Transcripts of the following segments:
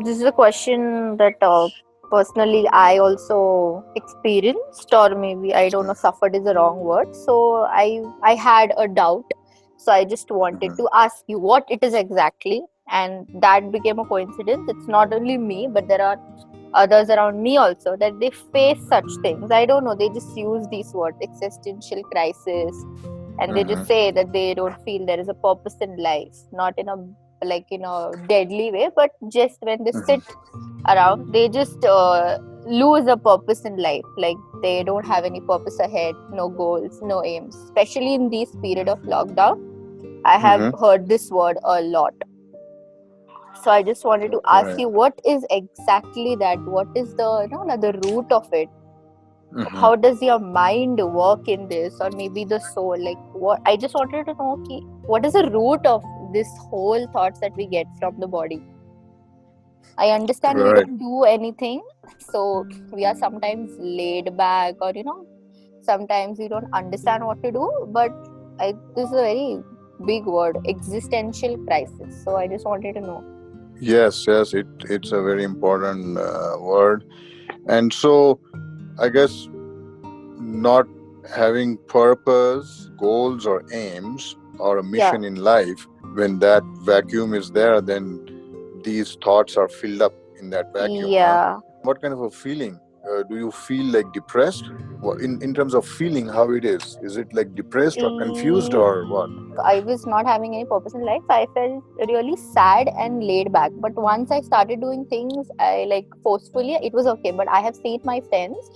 This is a question that personally I also experienced, or maybe I don't know, suffered is the wrong word. So I had a doubt. So I just wanted Mm-hmm. to ask you what it is exactly, and that became a coincidence. It's not only me, but there are others around me also that they face such things. I don't know. They just use these words, existential crisis, and they just Mm-hmm. say that they don't feel there is a purpose in life, not in a like deadly way, but just when they sit Mm-hmm. around they just lose a purpose in life, like they don't have any purpose ahead, no goals, no aims, especially in this period of lockdown. I have Mm-hmm. heard this word a lot. So I just wanted to ask Right. you, what is exactly that? What is the the root of it? Mm-hmm. How does your mind work in this, or maybe the soul? Like, what I just wanted to know, what is the root of this whole thoughts that we get from the body? I understand we Right. don't do anything, so we are sometimes laid back, or sometimes we don't understand what to do. But this is a very big word, existential crisis. So I just wanted to know. Yes, yes, it's a very important word. And so I guess not having purpose, goals, or aims, or a Yeah, mission in life, when that vacuum is there, then these thoughts are filled up in that vacuum, huh? yeah. What kind of a feeling? Do you feel like depressed? In terms of feeling, how it is? Is it like depressed or confused E- or what? I was not having any purpose in life. I felt really sad and laid back. But once I started doing things, I like forcefully, it was okay. But I have seen my friends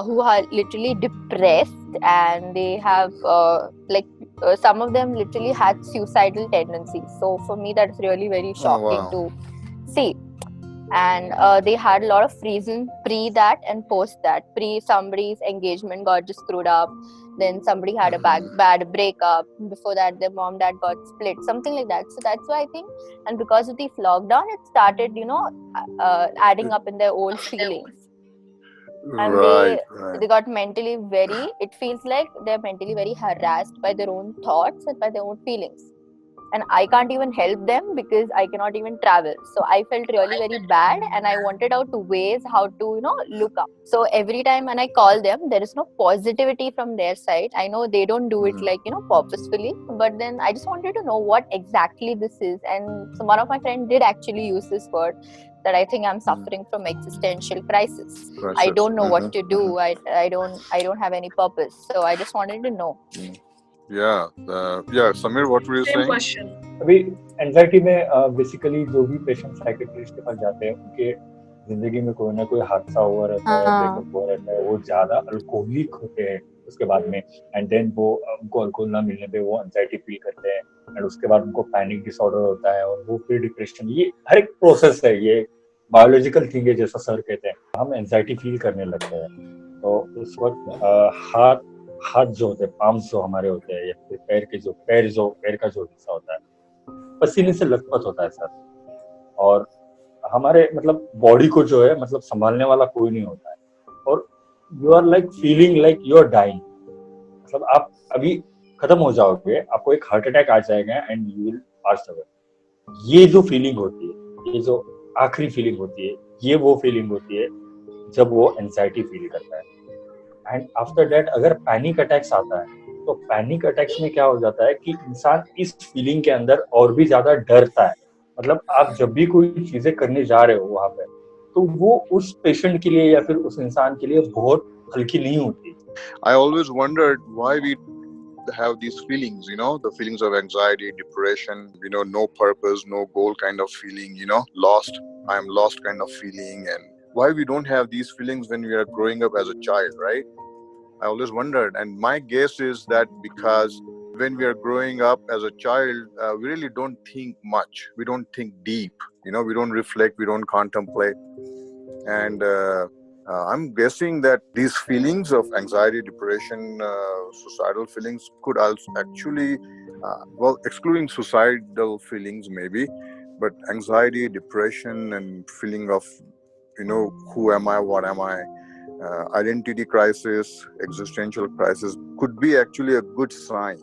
who are literally depressed, and they have some of them literally had suicidal tendencies. So for me, that's really very Oh shocking wow. to see. And they had a lot of reasons pre that and post that. Pre somebody's engagement got just screwed up, then somebody had a Mm-hmm. bad breakup. Before that, their mom dad got split, something like that. So that's why I think, and because of the lockdown, it started adding up in their old feelings, and Right, right. they got mentally very, it feels like they're mentally very harassed by their own thoughts and by their own feelings. And I can't even help them because I cannot even travel. So I felt really very bad, and I wanted out ways how to look up. So every time when I call them, there is no positivity from their side. I know they don't do it Mm-hmm. like purposefully, but then I just wanted to know what exactly this is. And so one of my friends did actually use this word, that I think I'm Mm-hmm. suffering from existential crisis. I Process. don't know what Mm-hmm. to Mm-hmm. do. I don't have any purpose. So I just wanted to know. Yeah. Yeah. Samir, what were you Same saying? question. अभी anxiety में basically जो भी patient psychiatrist के पास जाते हैं उनके जिंदगी में कोई ना कोई हादसा हुआ रहता है, हाँ. ब्रेकअप हुआ रहता है, वो ज्यादा अल्कोहलिक होते हैं उसके बाद में, एंड देन वो उनको अल्कोहल ना मिलने पे वो एंजाइटी फील करते हैं, एंड उसके बाद उनको पैनिक डिसऑर्डर होता है और वो फिर डिप्रेशन, ये हर एक प्रोसेस है, ये बायोलॉजिकल थिंग है जैसा सर कहते हैं, हम एंजाइटी फील करने लगते हैं। तो उस वक्त हाथ हाथ जो होते हैं, पाम्स जो हमारे होते हैं, या फिर पैर का जो हिस्सा होता है पसीने से लथपथ होता है सर। और हमारे मतलब बॉडी को जो है मतलब संभालने वाला कोई नहीं होता है, और you are like feeling like you are dying, मतलब आप अभी खत्म हो जाओगे, आपको एक हार्ट अटैक आ जाएगा and you will pass away. ये जो फीलिंग होती है, ये जो आखिरी फीलिंग होती है, ये वो फीलिंग होती है जब वो एंजाइटी फील करता है। एंड आफ्टर दैट अगर पैनिक अटैक्स आता है, तो पैनिक अटैक्स में क्या हो जाता है कि इंसान इस फीलिंग के अंदर और भी ज्यादा डरता है। मतलब आप जब भी कोई चीजें करने जा रहे हो वहां पे, तो वो उस पेशेंट के लिए या फिर उस इंसान के लिए बहुत हल्की नहीं होती। I always wondered why we have these feelings, the feelings of anxiety, depression, no purpose, no goal kind of feeling, lost. I'm lost kind of feeling. And why we don't have these feelings when we are growing up as a child, right? I always wondered. And my guess is that because when we are growing up as a child, we really don't think much. We don't think deep. We don't reflect. We don't contemplate. And I'm guessing that these feelings of anxiety, depression, suicidal feelings could also actually, excluding suicidal feelings maybe, but anxiety, depression, and feeling of, who am I, what am I, identity crisis, existential crisis could be actually a good sign,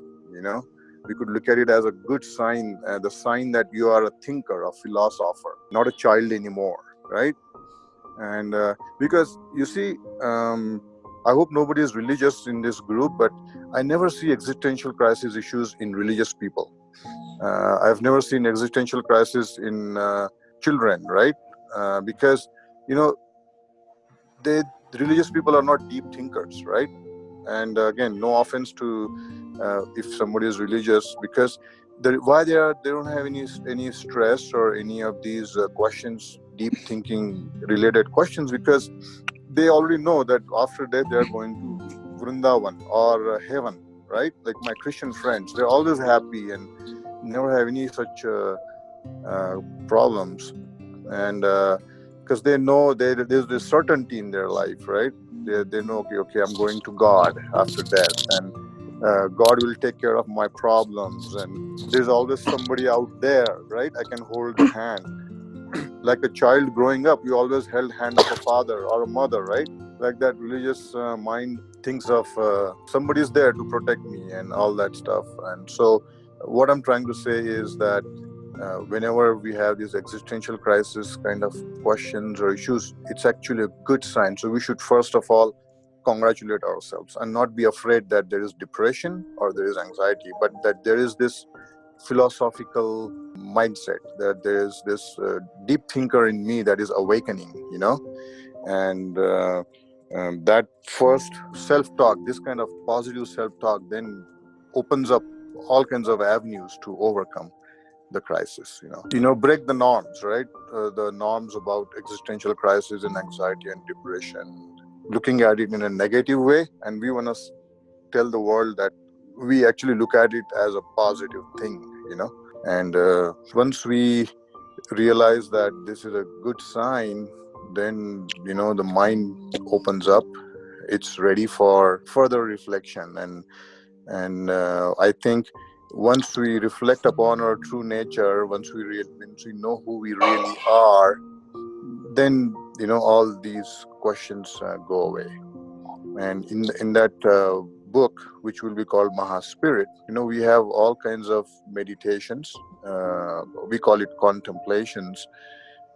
We could look at it as a good sign, the sign that you are a thinker, a philosopher, not a child anymore, right? And because you see, I hope nobody is religious in this group, but I never see existential crisis issues in religious people. I've never seen existential crisis in children, right? Because you know, they the religious people are not deep thinkers, right? And again, no offense to if somebody is religious, because why they don't have any stress or any of these questions, deep thinking related questions, because they already know that after death they are going to Vrindavan or heaven, right? Like my Christian friends, they're always happy and never have any such problems. And because they know there's this certainty in their life, right? They know, okay, I'm going to God after death, and God will take care of my problems, and there's always somebody out there, right? I can hold the hand. Like a child growing up, you always held hand of a father or a mother, right? Like that religious mind thinks of somebody's there to protect me and all that stuff. And so what I'm trying to say is that whenever we have these existential crisis kind of questions or issues, it's actually a good sign. So we should first of all congratulate ourselves and not be afraid that there is depression or there is anxiety, but that there is this philosophical mindset, that there is this deep thinker in me that is awakening, and that first self-talk, this kind of positive self-talk, then opens up all kinds of avenues to overcome the crisis, break the norms, right? The norms about existential crisis and anxiety and depression, looking at it in a negative way. And we want to tell the world that we actually look at it as a positive thing, and once we realize that this is a good sign, then the mind opens up. It's ready for further reflection. And I think once we reflect upon our true nature, once we know who we really are, then all these questions go away. And in that book, which will be called Mahaspirit, we have all kinds of meditations. We call it contemplations,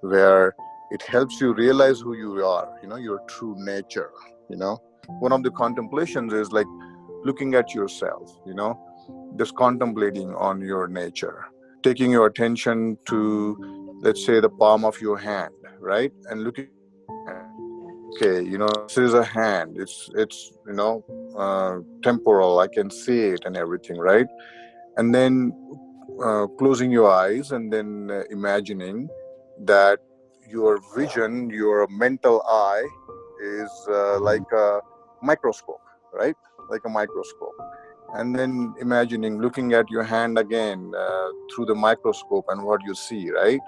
where it helps you realize who you are, your true nature. One of the contemplations is like looking at yourself, just contemplating on your nature, taking your attention to, let's say, the palm of your hand, right? And looking at your hand. Okay, this is a hand. It's temporal. I can see it and everything, right? And then closing your eyes and then imagining that your vision, your mental eye is like a microscope, right? Like a microscope. And then imagining looking at your hand again through the microscope, and what you see, right?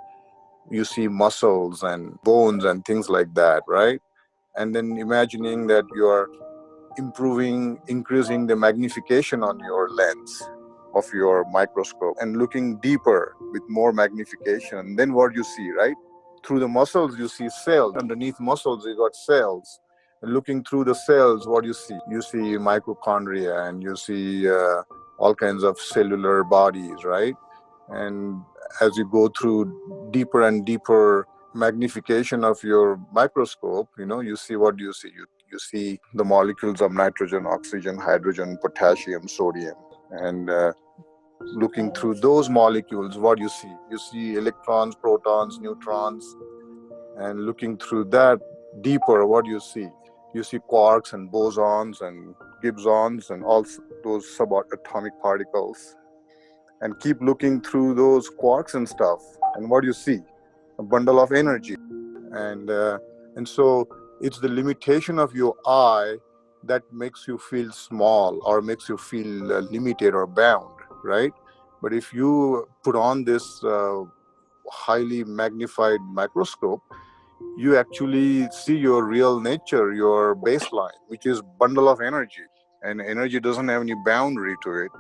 You see muscles and bones and things like that, right? And then imagining that you're increasing the magnification on your lens of your microscope and looking deeper with more magnification. And then what you see, right? Through the muscles, you see cells. Underneath muscles, you got cells. And looking through the cells, what you see? You see mitochondria, and you see all kinds of cellular bodies, right? And as you go through deeper and deeper magnification of your microscope, you see, what do you see? You see the molecules of nitrogen, oxygen, hydrogen, potassium, sodium. And looking through those molecules, what do you see? You see electrons, protons, neutrons. And looking through that deeper, what do you see? You see quarks and bosons and gibsons and all those subatomic particles. And keep looking through those quarks and stuff. And what do you see? A bundle of energy. And so it's the limitation of your eye that makes you feel small or makes you feel limited or bound, right? But if you put on this highly magnified microscope, you actually see your real nature, your baseline, which is bundle of energy. And energy doesn't have any boundary to it.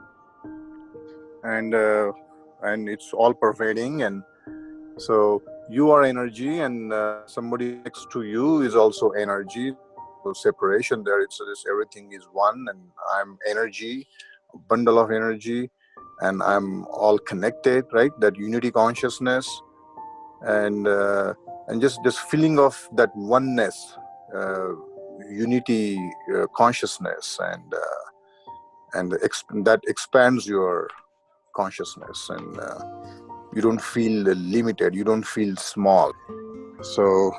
And it's all pervading. And so you are energy, and somebody next to you is also energy. So there's no separation there. It's just everything is one, and I'm energy, a bundle of energy. and I'm all connected, right? That unity consciousness, and just this feeling of that oneness, uh, unity consciousness, and that expands your consciousness, and you don't feel limited, you don't feel small. So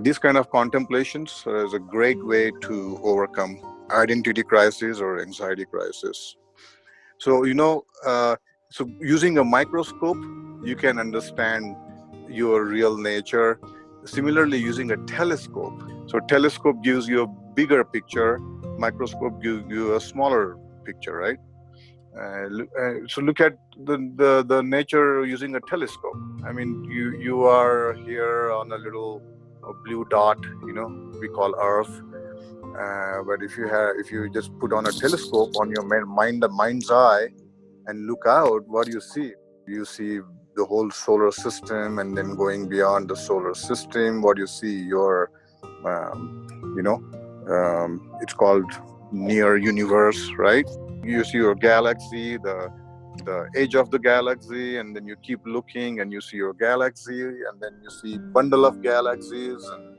this kind of contemplations is a great way to overcome identity crisis or anxiety crisis. So so using a microscope, you can understand your real nature. Similarly, using a telescope, so telescope gives you a bigger picture, microscope gives you a smaller picture, right? So look at the nature using a telescope. I mean, you are here on a little blue dot, we call Earth. But if you just put on a telescope on your mind's eye and look out, what do you see? You see the whole solar system, and then going beyond the solar system, what you see, your um, you know it's called near universe, right? You see your galaxy, the edge of the galaxy, and then you keep looking and you see your galaxy, and then you see bundle of galaxies, and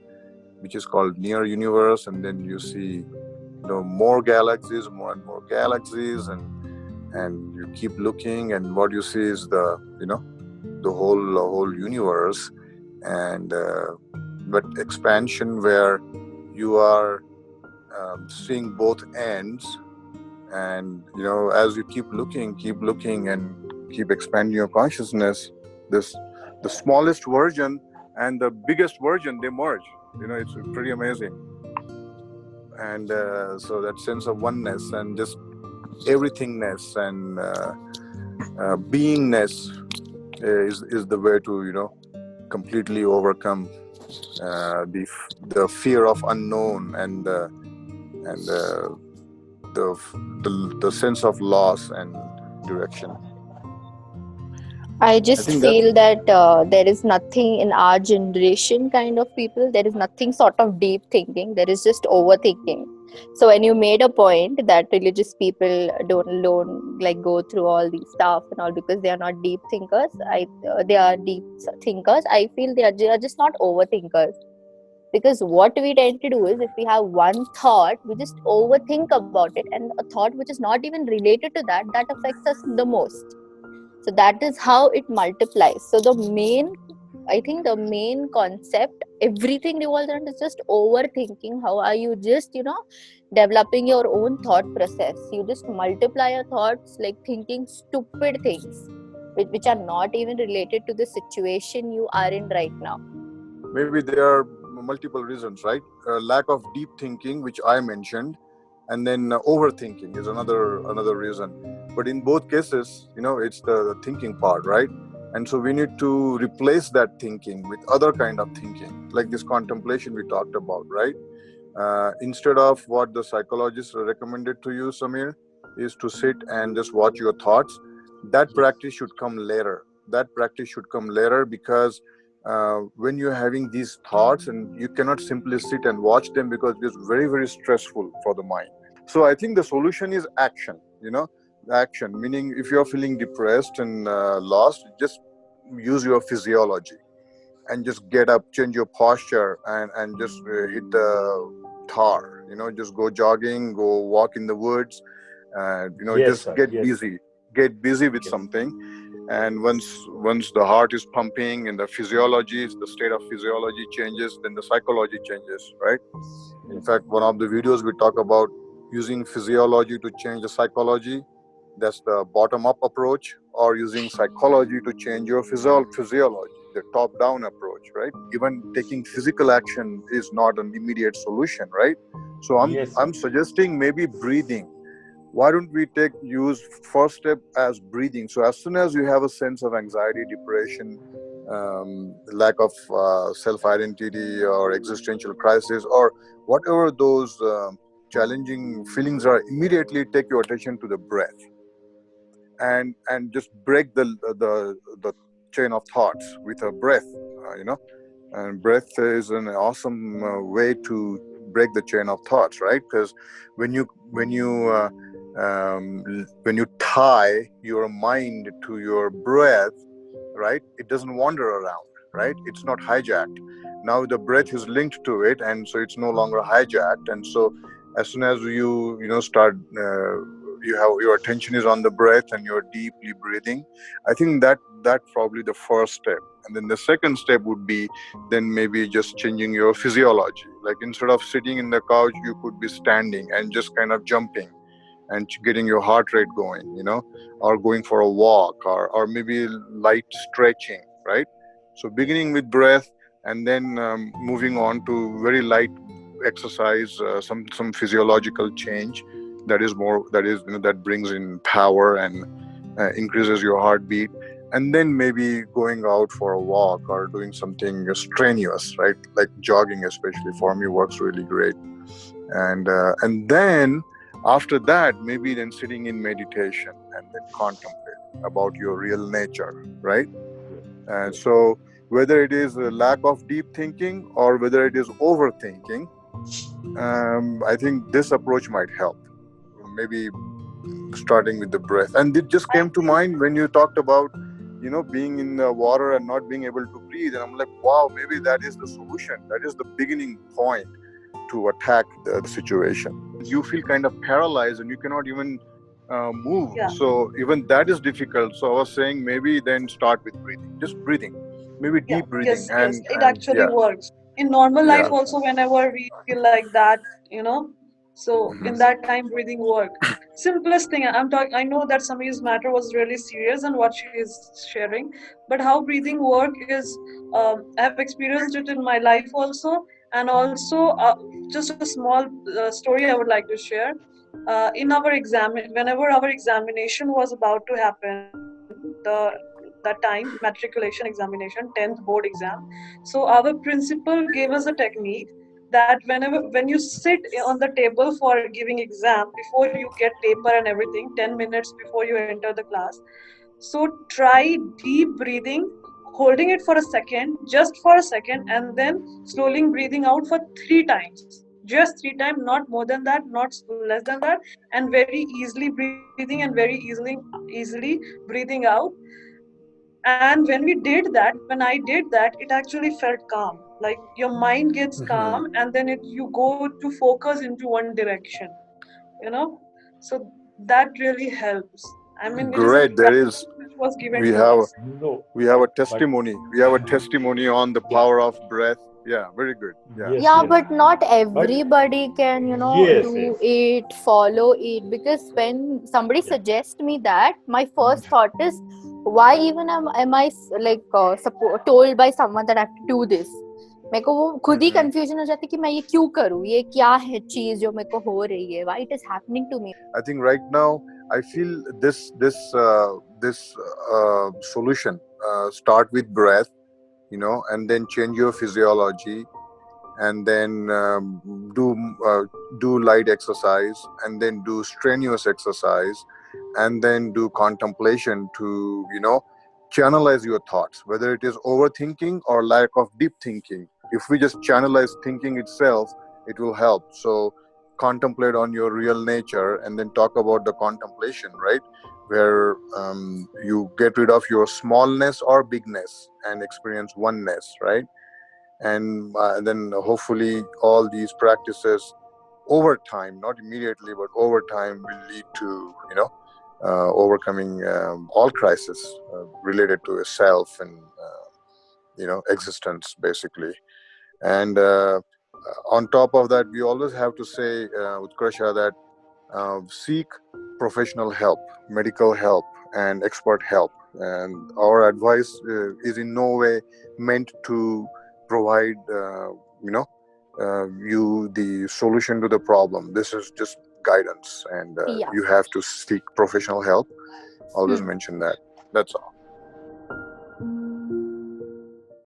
which is called near universe, and then you see more galaxies, more and more galaxies, and you keep looking, and what you see is the whole universe, and but expansion, where you are seeing both ends, and as you keep looking and keep expanding your consciousness, this the smallest version and the biggest version, they merge. It's pretty amazing. And so that sense of oneness and just everythingness and beingness is the way to completely overcome the fear of unknown, and the sense of loss and direction. I I just think that feel that there is nothing in our generation kind of people. There is nothing sort of deep thinking. There is just overthinking. So when you made a point that religious people don't like go through all these stuff and all because they are not deep thinkers, they are deep thinkers. I feel they are just not overthinkers, because what we tend to do is if we have one thought, we just overthink about it, and a thought which is not even related to that affects us the most. So that is how it multiplies. So the main concept, everything revolves around is just overthinking. How are you just developing your own thought process? You just multiply your thoughts, like thinking stupid things which are not even related to the situation you are in right now. maybe there are multiple reasons, right? Lack of deep thinking, which I mentioned, and then overthinking is another reason. But in both cases, it's the thinking part, right? And so we need to replace that thinking with other kind of thinking, like this contemplation we talked about, right? Instead of what the psychologist recommended to you, Samir, is to sit and just watch your thoughts. That practice should come later. Because when you're having these thoughts, and you cannot simply sit and watch them, because it's very, very stressful for the mind. So I think the solution is action. Action, meaning if you're feeling depressed and lost, just use your physiology and just get up, change your posture, and just hit the tar. Just go jogging, go walk in the woods, Yes, just sir. get Yes. busy. Get busy with Yes. something. And once the heart is pumping and the physiology, the state of physiology changes, then the psychology changes, right? In fact, one of the videos we talk about using physiology to change the psychology. That's the bottom-up approach, or using psychology to change your physiology, the top-down approach, right? Even taking physical action is not an immediate solution, right? So Yes, sir. I'm suggesting maybe breathing. Why don't we use first step as breathing? So as soon as you have a sense of anxiety, depression, lack of self-identity, or existential crisis, or whatever those challenging feelings are, immediately take your attention to the breath, and just break the chain of thoughts with a breath. And breath is an awesome way to break the chain of thoughts, right? Because when you when you tie your mind to your breath, right, it doesn't wander around, right? It's not hijacked. Now the breath is linked to it, and so it's no longer hijacked. And so as soon as you start, you have your attention is on the breath and you're deeply breathing. I think that probably the first step. And then the second step would be then maybe just changing your physiology. Like instead of sitting in the couch, you could be standing and just kind of jumping and getting your heart rate going, or going for a walk, or maybe light stretching, right? So beginning with breath, and then moving on to very light exercise, some physiological change that brings in power and increases your heartbeat, and then maybe going out for a walk or doing something strenuous, right? Like jogging, especially for me, works really great. And then after that, maybe then sitting in meditation and then contemplate about your real nature, right? And so whether it is a lack of deep thinking or whether it is overthinking, I think this approach might help. Maybe starting with the breath. And it just came to mind when you talked about, being in the water and not being able to breathe. And I'm like, wow, maybe that is the solution. That is the beginning point to attack the situation. You feel kind of paralyzed and you cannot even move. Yeah. So even that is difficult. So I was saying maybe then start with breathing, just breathing, maybe Yeah, deep breathing, yes, it and actually yeah, works. In normal life yeah. also, whenever we feel like that, so in Mhm. that time breathing work. Simplest thing, I know that Samir's matter was really serious and what she is sharing, but how breathing work is, I have experienced it in my life also. And also, just a small story I would like to share. In our whenever our examination was about to happen, that time matriculation examination, 10th board exam. So our principal gave us a technique that when you sit on the table for giving exam, before you get paper and everything, 10 minutes before you enter the class, so try deep breathing, holding it for a second, just for a second, and then slowly breathing out for 3 times. Just 3 times, not more than that, not less than that, and very easily breathing and very easily breathing out. And when I did that, it actually felt calm. Like your mind gets Mhm. calm, and then you go to focus into one direction. You know, so that really helps. I mean, it is a Great. There is, practice which was given we to have us. No, we have a but testimony. We have a testimony on the yeah, power of breath. Yeah, very good. Yeah. yes, Yeah, yes. but not But everybody can, yes, do yes, it, follow it. Because when somebody yeah. suggests me that, my first thought is, why even am I told by someone that I have to do this? मेरे को वो खुद ही Mhm. Confusion हो जाती है कि मैं ये क्यों करूँ, ये क्या है चीज जो मेरे को हो रही है, why it is happening to me. I think right now I feel this solution. Start with breath, and then change your physiology, and then do light exercise, and then do strenuous exercise, and then do contemplation to channelize your thoughts, whether it is overthinking or lack of deep thinking. If we just channelize thinking itself, it will help. So contemplate on your real nature, and then talk about the contemplation, right, where you get rid of your smallness or bigness and experience oneness, right? And then hopefully all these practices over time, not immediately but over time, will lead to overcoming all crises related to a self and existence, basically. And on top of that, we always have to say, Utkarsha, that seek professional help, medical help, and expert help. And our advice is in no way meant to provide, you the solution to the problem. This is just guidance, and Yeah. you have to seek professional help. Always Hmm. mention that. That's all.